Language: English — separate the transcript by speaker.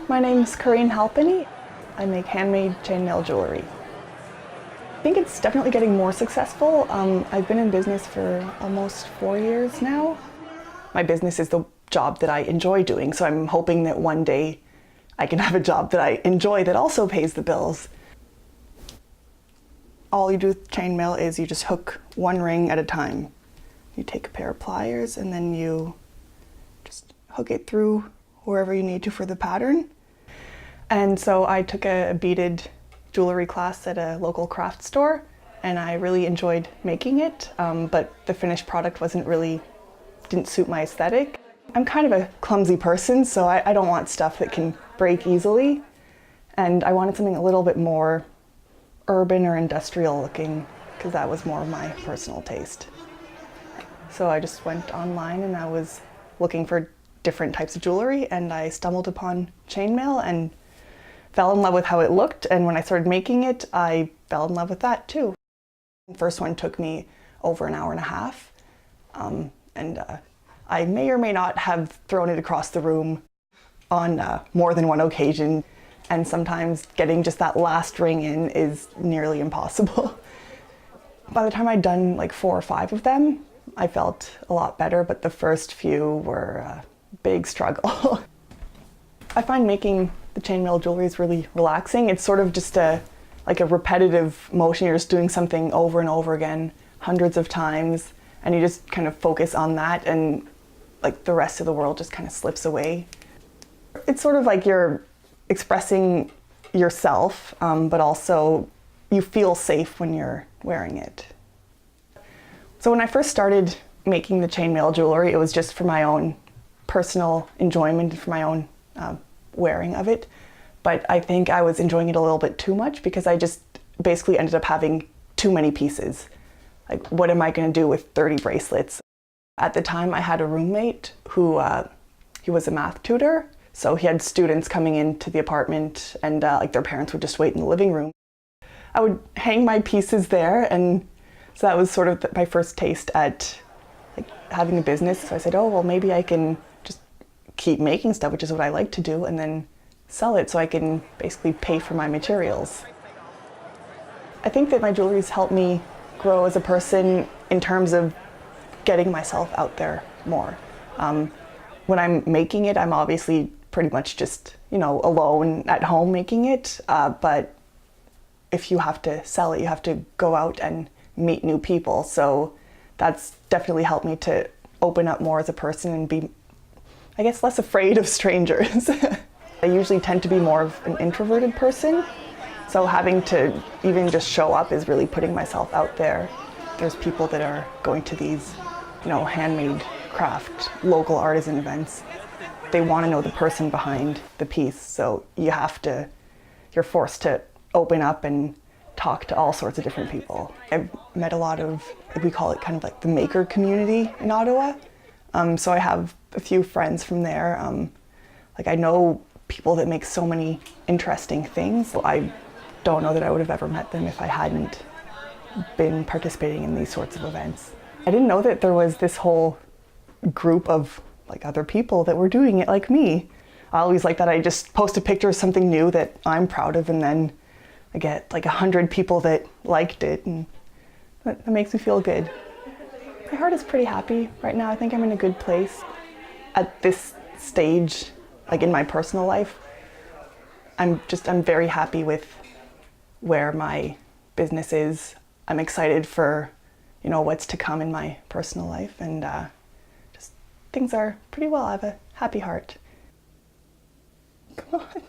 Speaker 1: My name's Karine Halpenny. I make handmade chainmail jewelry. I think it's definitely getting more successful. I've been in business for almost 4 years now. My business is the job that I enjoy doing, so I'm hoping that one day I can have a job that I enjoy that also pays the bills. All you do with chainmail is you just hook one ring at a time. You take a pair of pliers and then you just hook it through wherever you need to for the pattern. And so I took a beaded jewelry class at a local craft store, and I really enjoyed making it, but the finished product didn't suit my aesthetic. I'm kind of a clumsy person, so I don't want stuff that can break easily, and I wanted something a little bit more urban or industrial looking, because that was more of my personal taste. So I just went online and I was looking for different types of jewelry, and I stumbled upon chainmail and fell in love with how it looked, and when I started making it, I fell in love with that too. The first one took me over an hour and a half, and I may or may not have thrown it across the room on more than one occasion, and sometimes getting just that last ring in is nearly impossible. By the time I'd done like 4 or 5 of them, I felt a lot better, but the first few were a big struggle. I find making the chainmail jewelry is really relaxing. It's sort of just like a repetitive motion. You're just doing something over and over again, hundreds of times, and you just kind of focus on that, and like the rest of the world just kind of slips away. It's sort of like you're expressing yourself, but also you feel safe when you're wearing it. So when I first started making the chainmail jewelry, it was just for my own personal enjoyment, for my own wearing of it, but I think I was enjoying it a little bit too much because I just basically ended up having too many pieces. Like, what am I going to do with 30 bracelets? At the time I had a roommate who he was a math tutor, so he had students coming into the apartment, and like their parents would just wait in the living room. I would hang my pieces there, and so that was sort of my first taste at like having a business. So I said, oh well, maybe I can keep making stuff, which is what I like to do, and then sell it so I can basically pay for my materials. I think that my jewelry's helped me grow as a person in terms of getting myself out there more. When I'm making it, I'm obviously pretty much just, alone at home making it, but if you have to sell it, you have to go out and meet new people. So that's definitely helped me to open up more as a person and be, I guess, less afraid of strangers. I usually tend to be more of an introverted person, so having to even just show up is really putting myself out there. There's people that are going to these, handmade craft, local artisan events. They want to know the person behind the piece, so you're forced to open up and talk to all sorts of different people. I've met a lot of, we call it kind of like the maker community in Ottawa. So I have a few friends from there. Like, I know people that make so many interesting things. I don't know that I would have ever met them if I hadn't been participating in these sorts of events. I didn't know that there was this whole group of like other people that were doing it like me. I always like that I just post a picture of something new that I'm proud of, and then I get like 100 people that liked it, and that makes me feel good. My heart is pretty happy right now. I think I'm in a good place. At this stage, like in my personal life, I'm very happy with where my business is. I'm excited for, what's to come in my personal life, and just things are pretty well. I have a happy heart. Come on.